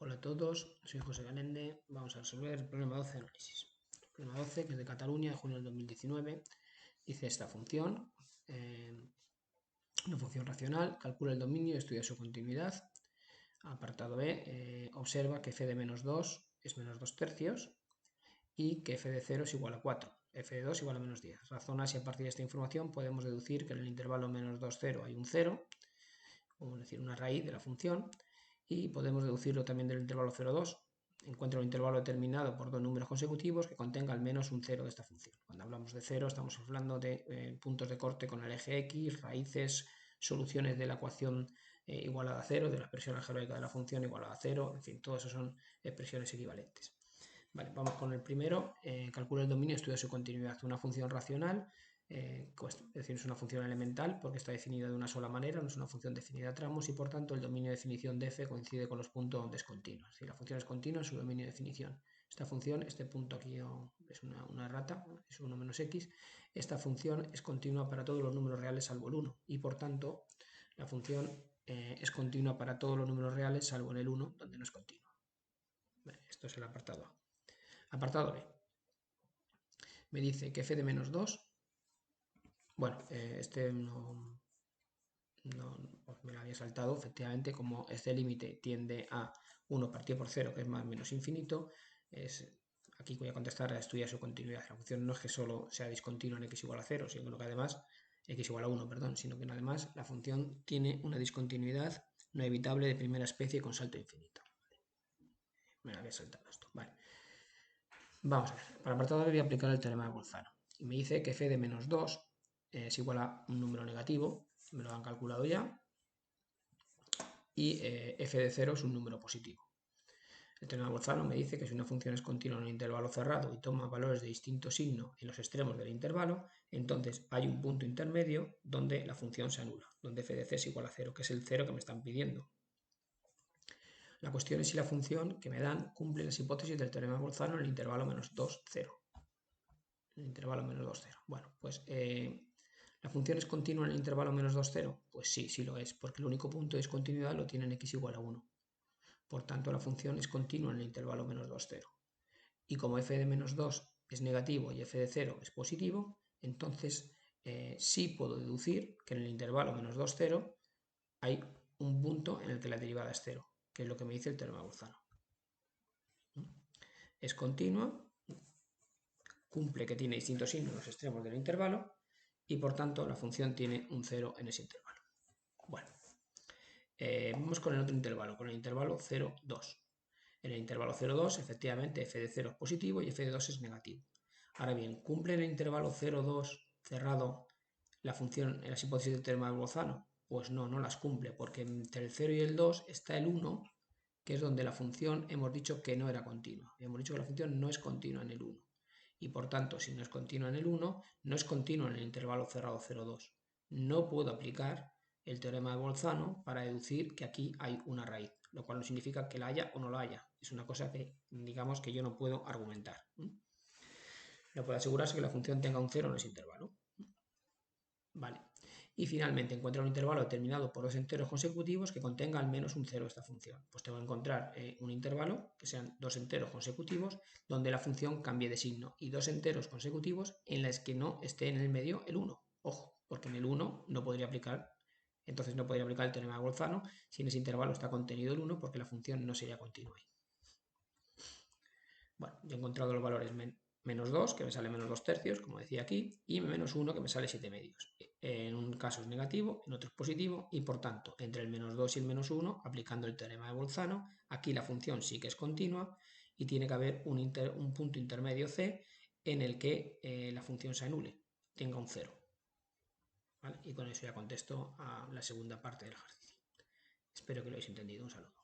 Hola a todos, soy José Galende. Vamos a resolver el problema 12 de análisis. El problema 12, que es de Cataluña, de junio del 2019, dice esta función, una función racional, calcula el dominio y estudia su continuidad. Apartado B, observa que f de menos 2 es menos 2 tercios y que f de 0 es igual a 4, f de 2 igual a menos 10. Razona si a partir de esta información podemos deducir que en el intervalo menos 2, 0 hay un 0, o es decir, una raíz de la función, y podemos deducirlo también del intervalo 0, 2. Encuentra un intervalo determinado por dos números consecutivos que contenga al menos un 0 de esta función. Cuando hablamos de 0 estamos hablando de puntos de corte con el eje X, raíces, soluciones de la ecuación igualada a 0, de la expresión algebraica de la función igualada a 0, en fin, todo eso son expresiones equivalentes. Vale, vamos con el primero. Calcula el dominio, estudia su continuidad. Una función racional, es decir, es una función elemental porque está definida de una sola manera, no es una función definida a tramos y por tanto el dominio de definición de f coincide con los puntos donde es continua. Si la función es continua, es su dominio de definición. Esta función, este punto aquí es una rata, es 1 menos x. Esta función es continua para todos los números reales salvo el 1 y por tanto la función es continua para todos los números reales salvo en el 1 donde no es continua. Vale, esto es el apartado A. Apartado B. Me dice que f de menos 2, bueno, este no pues me lo había saltado, efectivamente, como este límite tiende a 1 partido por 0, que es más o menos infinito, aquí voy a contestar a estudiar su continuidad. La función no es que solo sea discontinua en x igual a 0, sino que además, x igual a 1, perdón, sino que además la función tiene una discontinuidad no evitable de primera especie con salto infinito. Me lo había saltado esto, vale. Vamos a ver, para el apartado B voy a aplicar el teorema de Bolzano. Y me dice que f de menos 2 es igual a un número negativo, me lo han calculado ya, y f de 0 es un número positivo. El teorema de Bolzano me dice que si una función es continua en un intervalo cerrado y toma valores de distinto signo en los extremos del intervalo, entonces hay un punto intermedio donde la función se anula, donde f de c es igual a 0, que es el 0 que me están pidiendo. La cuestión es si la función que me dan cumple las hipótesis del teorema de Bolzano en el intervalo menos 2, 0. En el intervalo menos 2, 0. Bueno, pues ¿la función es continua en el intervalo menos 2, 0? Pues sí, sí lo es, porque el único punto de discontinuidad lo tiene en x igual a 1. Por tanto, la función es continua en el intervalo menos 2, 0. Y como f de menos 2 es negativo y f de 0 es positivo, entonces sí puedo deducir que en el intervalo menos 2, 0 hay un punto en el que la derivada es 0, que es lo que me dice el teorema de Bolzano. Es continua, cumple que tiene distintos signos en los extremos del intervalo y por tanto la función tiene un 0 en ese intervalo. Bueno, vamos con el otro intervalo, con el intervalo 0, 2. En el intervalo 0, 2 efectivamente f de 0 es positivo y f de 2 es negativo. Ahora bien, ¿cumple en el intervalo 0, 2 cerrado la función en las hipótesis del teorema de Bolzano? Pues no, no las cumple, porque entre el 0 y el 2 está el 1, que es donde la función hemos dicho que no era continua. Hemos dicho que la función no es continua en el 1. Y por tanto, si no es continua en el 1, no es continua en el intervalo cerrado 0, 2. No puedo aplicar el teorema de Bolzano para deducir que aquí hay una raíz, lo cual no significa que la haya o no la haya. Es una cosa que, digamos, que yo no puedo argumentar. No puedo asegurarse que la función tenga un 0 en ese intervalo. Vale. Y finalmente encuentra un intervalo determinado por dos enteros consecutivos que contenga al menos un 0 esta función. Pues tengo que encontrar un intervalo que sean dos enteros consecutivos donde la función cambie de signo y dos enteros consecutivos en las que no esté en el medio el 1. Ojo, porque en el 1 no podría aplicar, entonces no podría aplicar el teorema de Bolzano si en ese intervalo está contenido el 1 porque la función no sería continua ahí. Bueno, yo he encontrado los valores menos 2, que me sale menos 2 tercios, como decía aquí, y menos 1, que me sale 7 medios. En un caso es negativo, en otro es positivo, y por tanto, entre el menos 2 y el menos 1, aplicando el teorema de Bolzano, aquí la función sí que es continua, y tiene que haber un punto intermedio c en el que la función se anule, tenga un 0. ¿Vale? Y con eso ya contesto a la segunda parte del ejercicio. Espero que lo hayáis entendido. Un saludo.